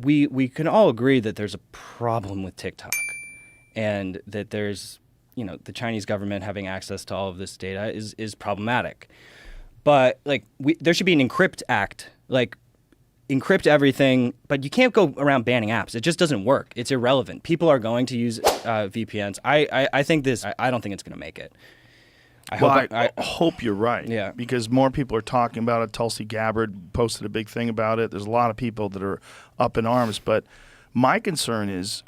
we can all agree that there's a problem with TikTok, and that there's, the Chinese government having access to all of this data is problematic. But there should be an encrypt act, encrypt everything, but you can't go around banning apps. It just doesn't work. It's irrelevant. People are going to use VPNs. I think I don't think it's going to make it. I hope you're right. Yeah. Because more people are talking about it. Tulsi Gabbard posted a big thing about it. There's a lot of people that are up in arms. But my concern is,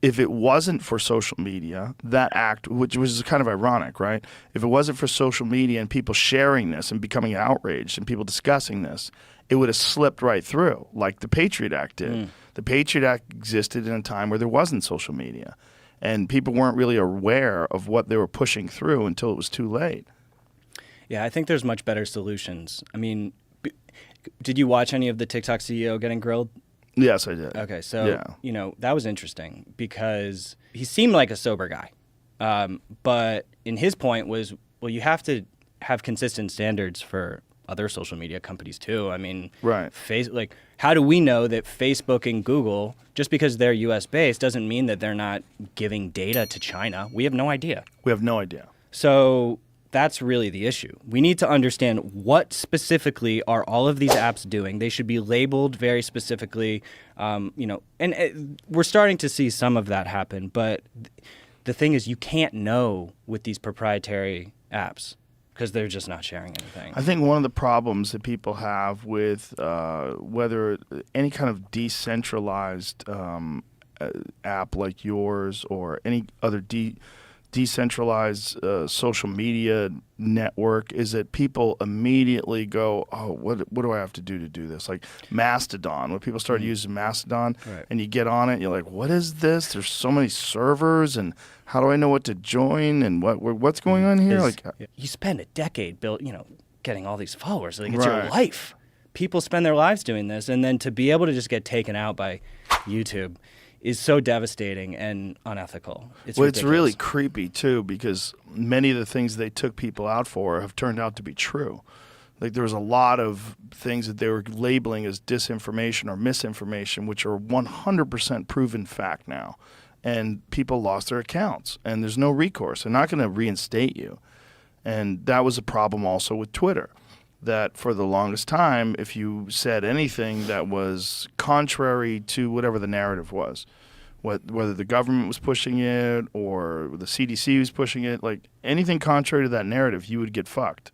if it wasn't for social media, that act, which was kind of ironic, right? If it wasn't for social media and people sharing this and becoming outraged and people discussing this, it would have slipped right through, like the Patriot Act did. The Patriot Act existed in a time where there wasn't social media, and people weren't really aware of what they were pushing through until it was too late. Yeah, I think there's much better solutions. I mean, did you watch any of the TikTok CEO getting grilled? Yes, I did. Okay, so, that was interesting because he seemed like a sober guy. But in his point was, well, you have to have consistent standards for other social media companies too. I mean, right. How do we know that Facebook and Google, just because they're US based, doesn't mean that they're not giving data to China? We have no idea. We have no idea. So that's really the issue. We need to understand what specifically are all of these apps doing. They should be labeled very specifically, and we're starting to see some of that happen. But the thing is, you can't know with these proprietary apps because they're just not sharing anything. I think one of the problems that people have with whether any kind of decentralized app like yours or any other decentralized social media network is that people immediately go, oh, what do I have to do this? Like Mastodon, when people started using Mastodon, right. And you get on it, you're like, what is this? There's so many servers, and how do I know what to join, and what's going on here? You spend a decade getting all these followers. It's right. your life. People spend their lives doing this, and then to be able to just get taken out by YouTube is so devastating and unethical. It's really creepy, too, because many of the things they took people out for have turned out to be true. Like, there was a lot of things that they were labeling as disinformation or misinformation, which are 100% proven fact now. And people lost their accounts, and there's no recourse. They're not going to reinstate you. And that was a problem also with Twitter, that for the longest time, if you said anything that was contrary to whatever the narrative was, whether the government was pushing it or the CDC was pushing it, like anything contrary to that narrative, you would get fucked.